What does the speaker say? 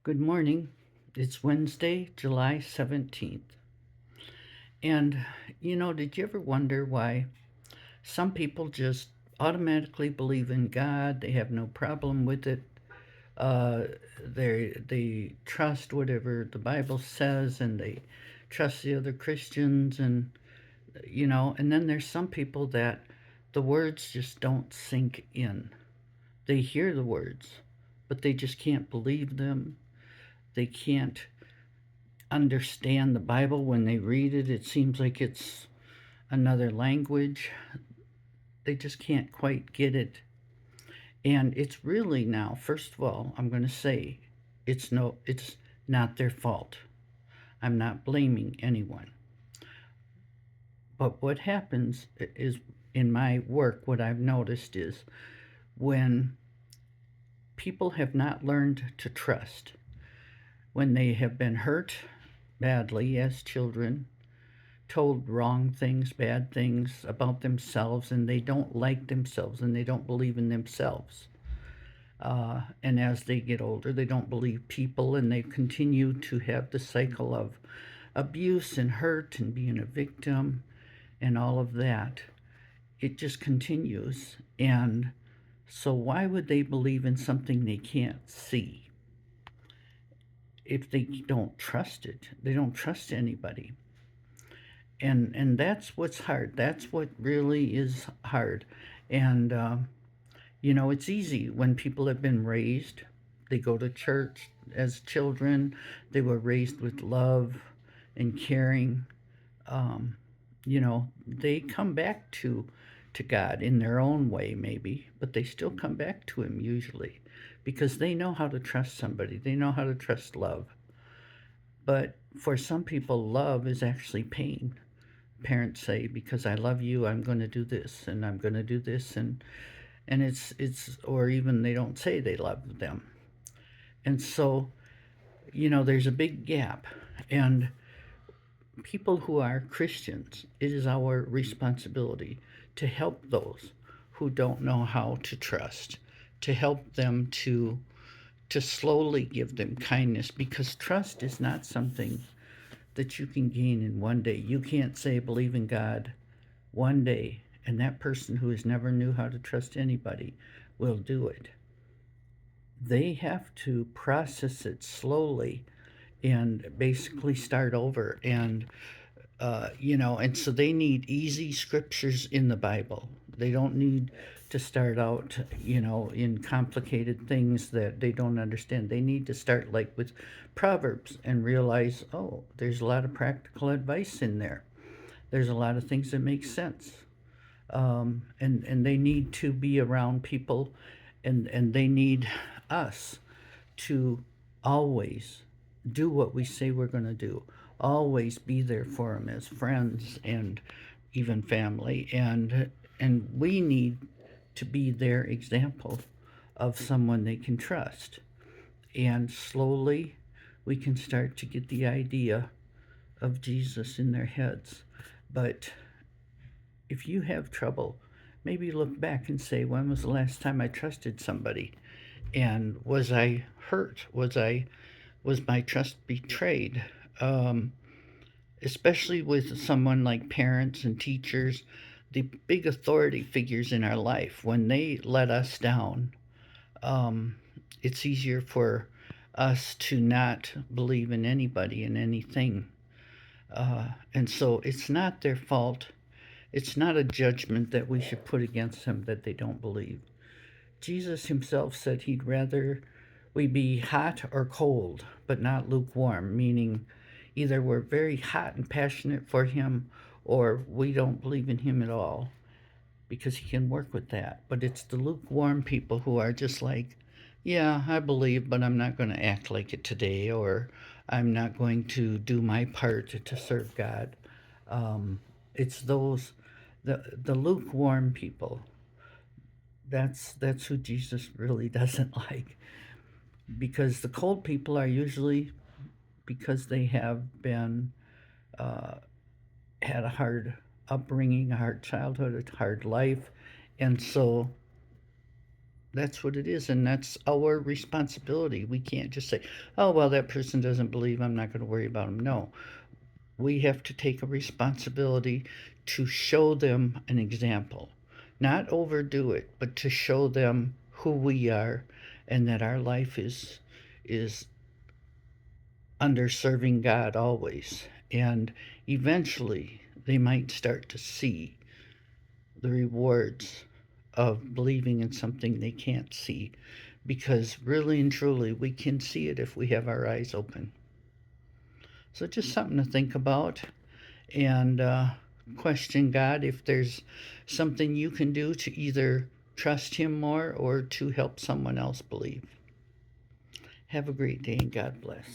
Good morning. It's Wednesday, July 17th. And, did you ever wonder why some people just automatically believe in God? They have no problem with it. Uh, they trust whatever the Bible says and they trust the other Christians. And then there's some people that the words just don't sink in. They hear the words, but they just can't believe them. They can't understand the Bible when they read it. It seems like it's another language. They just can't quite get it. And it's really now, first of all, I'm going to say it's not their fault. I'm not blaming anyone. But what happens is in my work what I've noticed is when people have not learned to trust, when they have been hurt badly as children, told wrong things, bad things about themselves, and they don't like themselves and they don't believe in themselves. And as they get older, they don't believe people and they continue to have the cycle of abuse and hurt and being a victim and all of that. It just continues. And so, why would they believe in something they can't see if they don't trust it? They don't trust anybody. And that's what's hard. That's what really is hard. And it's easy when people have been raised. They go to church as children. They were raised with love and caring. They come back to God in their own way, maybe, but they still come back to Him usually because they know how to trust somebody. They know how to trust love. But for some people, love is actually pain. Parents say, because I love you, I'm going to do this and I'm going to do this, and it's or even they don't say they love them. And so, there's a big gap. And people who are Christians, it is our responsibility to help those who don't know how to trust, to help them to slowly give them kindness, because trust is not something that you can gain in one day. You can't say believe in God one day and that person who has never knew how to trust anybody will do it. They have to process it slowly and basically start over. And so they need easy scriptures in the Bible. They don't need to start out, in complicated things that they don't understand. They need to start like with Proverbs and realize, oh, there's a lot of practical advice in there. There's a lot of things that make sense. And they need to be around people, and they need us to always do what we say we're going to do, always be there for them as friends and even family, and we need to be their example of someone they can trust. And slowly we can start to get the idea of Jesus in their heads. But if you have trouble, maybe look back and say, when was the last time I trusted somebody? And was I hurt? Was my trust betrayed? Um, Especially with someone like parents and teachers, the big authority figures in our life. When they let us down, um, it's easier for us to not believe in anybody and anything. And so it's not their fault. It's not a judgment that we should put against them that they don't believe. Jesus himself said he'd rather we be hot or cold, but not lukewarm, meaning either we're very hot and passionate for him or we don't believe in him at all, because he can work with that. But it's the lukewarm people who are just like, yeah, I believe, but I'm not going to act like it today, or I'm not going to do my part to serve God. Um, it's those the lukewarm people. That's who Jesus really doesn't like, because the cold people are usually because they have been uh, had a hard upbringing, a hard childhood, a hard life, and so That's what it is, and that's our responsibility. We can't just say, "Oh, well, that person doesn't believe, I'm not gonna worry about them." No. We have to take a responsibility to show them an example. Not overdo it, but to show them who we are and that our life is under serving God always. And eventually they might start to see the rewards of believing in something they can't see, because really and truly we can see it if we have our eyes open. So just something to think about, and question God if there's something you can do to either trust Him more or to help someone else believe. Have a great day and God bless.